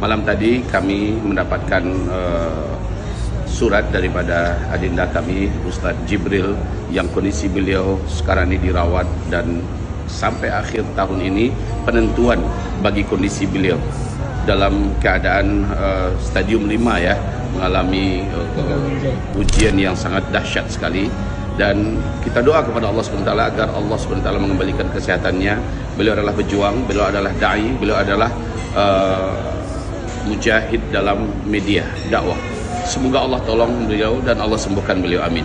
Malam tadi kami mendapatkan surat daripada adinda kami Ustadz Jibril yang kondisi beliau sekarang ini dirawat dan sampai akhir tahun ini penentuan bagi kondisi beliau dalam keadaan stadium 5 ya, mengalami ujian yang sangat dahsyat sekali. Dan kita doa kepada Allah SWT agar Allah SWT mengembalikan kesehatannya. Beliau adalah pejuang, beliau adalah da'i, beliau adalah mujahid dalam media dakwah. Semoga Allah tolong beliau dan Allah sembuhkan beliau, amin.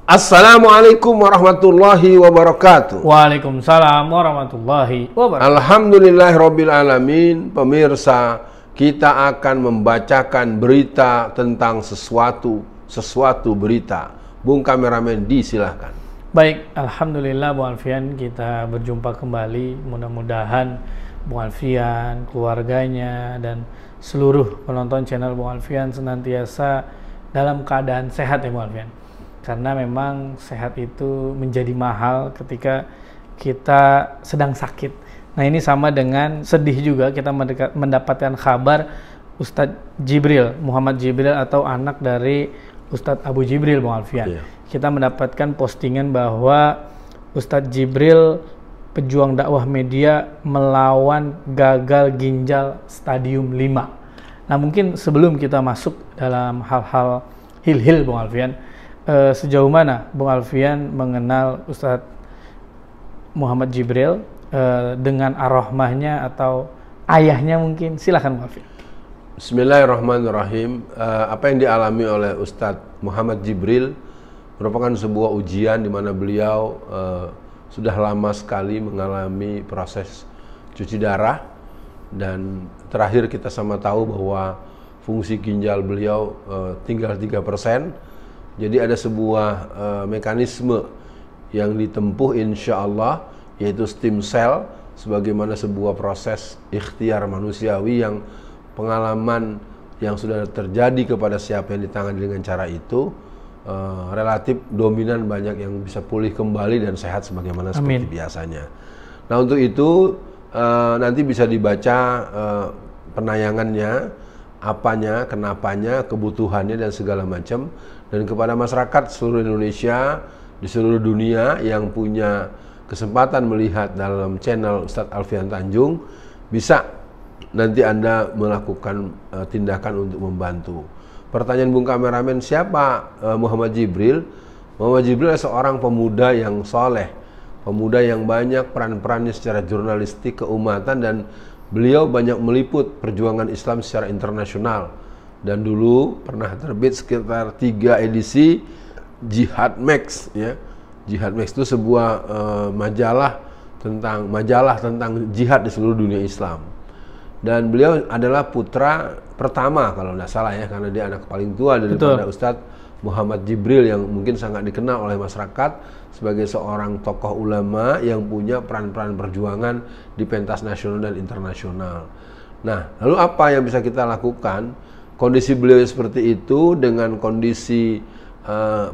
Assalamualaikum warahmatullahi wabarakatuh. Waalaikumsalam warahmatullahi wabarakatuh. Alhamdulillahirabbil alamin. Pemirsa, kita akan membacakan berita tentang sesuatu berita. Bung kameramen, disilahkan. Baik, alhamdulillah Bung Alfian, kita berjumpa kembali. Mudah-mudahan Bung Alfian, keluarganya, dan seluruh penonton channel Bung Alfian senantiasa dalam keadaan sehat ya Bung Alfian. Karena memang sehat itu menjadi mahal ketika kita sedang sakit. Nah, ini sama dengan sedih juga kita mendapatkan kabar Ustadz Jibril, Muhammad Jibril atau anak dari Ustadz Abu Jibril Bung Alfian. Yeah. Kita mendapatkan postingan bahwa Ustadz Jibril, pejuang dakwah media, melawan gagal ginjal stadium 5. Nah, mungkin sebelum kita masuk dalam hal-hal hil-hil Bung Alfian, sejauh mana Bung Alfian mengenal Ustadz Muhammad Jibril dengan ar-rahmahnya atau ayahnya mungkin? Silakan Bung Alfian. Bismillahirrahmanirrahim. Apa yang dialami oleh Ustadz Muhammad Jibril merupakan sebuah ujian di mana beliau sudah lama sekali mengalami proses cuci darah, dan terakhir kita sama tahu bahwa fungsi ginjal beliau tinggal 3%. Jadi ada sebuah mekanisme yang ditempuh insya Allah, yaitu stem cell, sebagaimana sebuah proses ikhtiar manusiawi yang pengalaman yang sudah terjadi kepada siapa yang ditangani dengan cara itu relatif dominan, banyak yang bisa pulih kembali dan sehat sebagaimana seperti biasanya. Nah, untuk itu nanti bisa dibaca penayangannya, apanya, kenapanya, kebutuhannya, dan segala macam. Dan kepada masyarakat seluruh Indonesia, di seluruh dunia yang punya kesempatan melihat dalam channel Ustadz Alfian Tanjung, bisa nanti Anda melakukan tindakan untuk membantu. Pertanyaan Bung kameramen, siapa Muhammad Jibril? Muhammad Jibril adalah seorang pemuda yang soleh, pemuda yang banyak peran-perannya secara jurnalistik keumatan, dan beliau banyak meliput perjuangan Islam secara internasional. Dan dulu pernah terbit sekitar 3 edisi Jihad Max ya. Jihad Max itu sebuah majalah tentang jihad di seluruh dunia Islam. Dan beliau adalah putra pertama kalau tidak salah ya, karena dia anak paling tua daripada Ustadz Muhammad Jibril yang mungkin sangat dikenal oleh masyarakat sebagai seorang tokoh ulama yang punya peran-peran perjuangan di pentas nasional dan internasional. Nah, lalu apa yang bisa kita lakukan? Kondisi beliau seperti itu dengan kondisi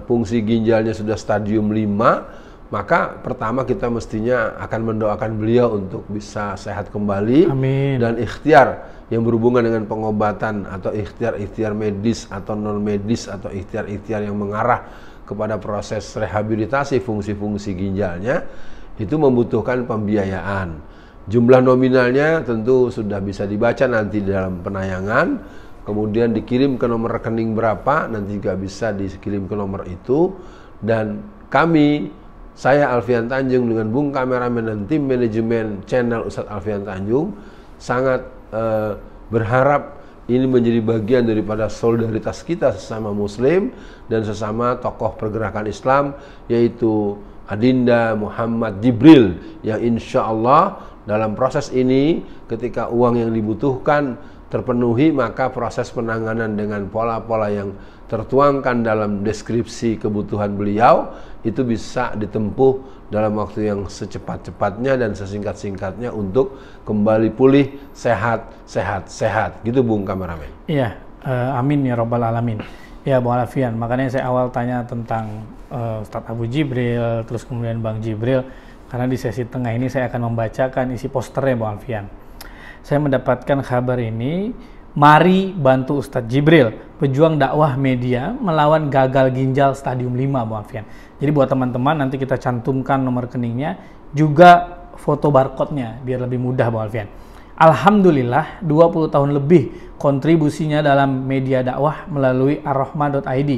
fungsi ginjalnya sudah stadium 5, maka pertama kita mestinya akan mendoakan beliau untuk bisa sehat kembali. Amin. Dan ikhtiar yang berhubungan dengan pengobatan atau ikhtiar medis atau non medis atau ikhtiar yang mengarah kepada proses rehabilitasi fungsi-fungsi ginjalnya itu membutuhkan pembiayaan. Jumlah nominalnya tentu sudah bisa dibaca nanti dalam penayangan. Kemudian dikirim ke nomor rekening berapa, nanti juga bisa dikirim ke nomor itu. Dan kami, saya Alfian Tanjung dengan Bung kameramen dan tim manajemen channel Ustadz Alfian Tanjung sangat berharap ini menjadi bagian daripada solidaritas kita sesama muslim dan sesama tokoh pergerakan Islam, yaitu adinda Muhammad Jibril, yang insya Allah dalam proses ini ketika uang yang dibutuhkan terpenuhi, maka proses penanganan dengan pola-pola yang tertuangkan dalam deskripsi kebutuhan beliau itu bisa ditempuh dalam waktu yang secepat-cepatnya dan sesingkat-singkatnya untuk kembali pulih sehat gitu Bung kameramen. Iya, amin ya robbal alamin. Ya Bung Alfian, makanya saya awal tanya tentang Ustadz Abu Jibril, terus kemudian Bang Jibril. Karena di sesi tengah ini saya akan membacakan isi posternya Bung Alfian. Saya mendapatkan kabar ini, mari bantu Ustadz Jibril, pejuang dakwah media melawan gagal ginjal stadium 5 Bung Alfian. Jadi buat teman-teman nanti kita cantumkan nomor rekeningnya, juga foto barcode-nya biar lebih mudah Bung Alfian. Alhamdulillah 20 tahun lebih kontribusinya dalam media dakwah melalui arrahma.id.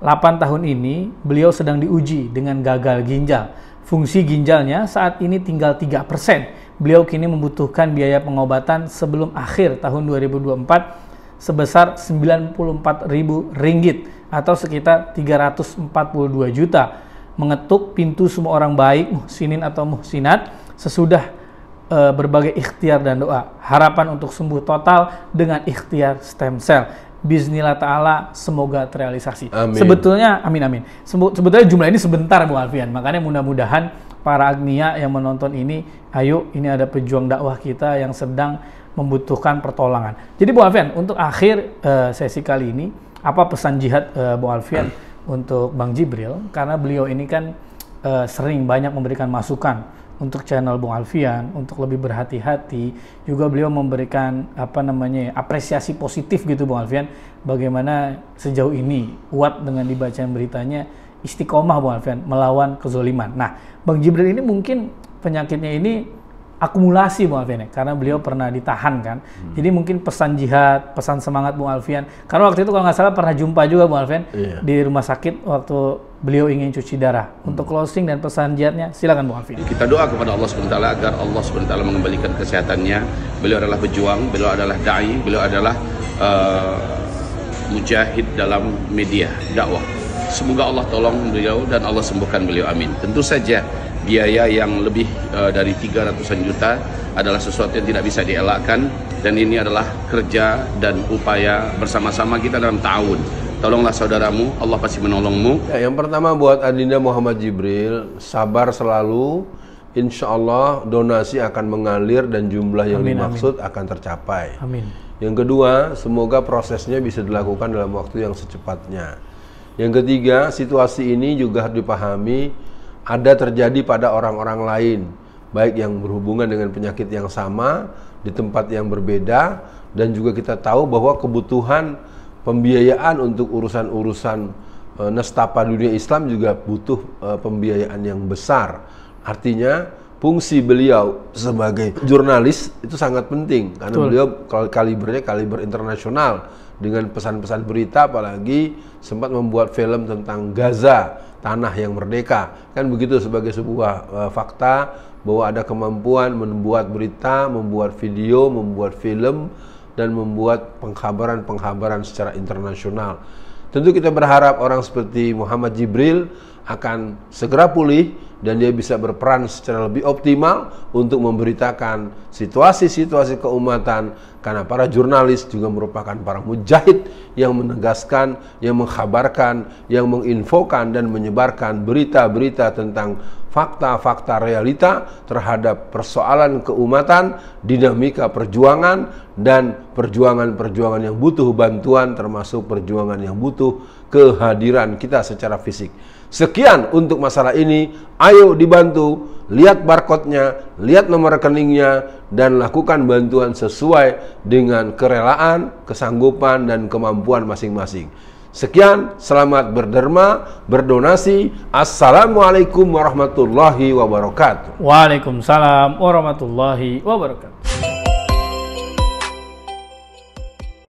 8 tahun ini beliau sedang diuji dengan gagal ginjal. Fungsi ginjalnya saat ini tinggal 3%. Beliau kini membutuhkan biaya pengobatan sebelum akhir tahun 2024 sebesar Rp94.000 atau sekitar 342 juta. Mengetuk pintu semua orang baik, muhsinin atau muhsinat, sesudah berbagai ikhtiar dan doa. Harapan untuk sembuh total dengan ikhtiar stem cell. Bismillah ta'ala, semoga terrealisasi. Amin. Sebetulnya, amin. Sebetulnya jumlah ini sebentar Bung Alfian. Makanya mudah-mudahan para agnia yang menonton ini, ayo, ini ada pejuang dakwah kita yang sedang membutuhkan pertolongan. Jadi Bung Alfian, untuk akhir sesi kali ini, apa pesan jihad Bung Alfian untuk Bang Jibril? Karena beliau ini kan sering banyak memberikan masukan untuk channel Bung Alfian, untuk lebih berhati-hati. Juga beliau memberikan apresiasi positif gitu Bung Alfian, bagaimana sejauh ini kuat dengan dibacaan beritanya, istiqomah Bung Alfian melawan kezoliman. Nah, Bang Jibril ini mungkin penyakitnya ini akumulasi Bung Alfian ya, karena beliau pernah ditahan kan. Jadi mungkin pesan jihad, pesan semangat Bung Alfian. Karena waktu itu kalau nggak salah pernah jumpa juga Bung Alfian di rumah sakit waktu beliau ingin cuci darah. Untuk closing dan pesan jihadnya, silakan Bung Alfian. Kita doa kepada Allah SWT agar Allah SWT mengembalikan kesehatannya. Beliau adalah pejuang, beliau adalah da'i, beliau adalah mujahid dalam media dakwah. Semoga Allah tolong beliau dan Allah sembuhkan beliau, amin. Tentu saja biaya yang lebih dari 300-an juta adalah sesuatu yang tidak bisa dielakkan, dan ini adalah kerja dan upaya bersama-sama kita dalam ta'awun. Tolonglah saudaramu, Allah pasti menolongmu. Ya, yang pertama buat Adinda Muhammad Jibril, sabar selalu. Insya Allah donasi akan mengalir dan jumlah yang dimaksud akan tercapai. Amin. Yang kedua, semoga prosesnya bisa dilakukan dalam waktu yang secepatnya. Yang ketiga, situasi ini juga harus dipahami ada terjadi pada orang-orang lain, baik yang berhubungan dengan penyakit yang sama di tempat yang berbeda, dan juga kita tahu bahwa kebutuhan pembiayaan untuk urusan-urusan nestapa dunia Islam juga butuh pembiayaan yang besar. Artinya fungsi beliau sebagai jurnalis itu sangat penting karena beliau kalibernya kaliber internasional dengan pesan-pesan berita, apalagi sempat membuat film tentang Gaza, tanah yang merdeka, kan begitu, sebagai sebuah fakta bahwa ada kemampuan membuat berita, membuat video, membuat film, dan membuat pengkabaran secara internasional. Tentu kita berharap orang seperti Muhammad Jibril akan segera pulih dan dia bisa berperan secara lebih optimal untuk memberitakan situasi-situasi keumatan, karena para jurnalis juga merupakan para mujahid yang menegaskan, yang mengkhabarkan, yang menginfokan dan menyebarkan berita-berita tentang fakta-fakta realita terhadap persoalan keumatan, dinamika perjuangan, dan perjuangan-perjuangan yang butuh bantuan, termasuk perjuangan yang butuh kehadiran kita secara fisik. Sekian untuk masalah ini, ayo dibantu, lihat barcode-nya, lihat nomor rekeningnya, dan lakukan bantuan sesuai dengan kerelaan, kesanggupan, dan kemampuan masing-masing. Sekian, selamat berderma, berdonasi. Assalamualaikum warahmatullahi wabarakatuh. Waalaikumsalam warahmatullahi wabarakatuh.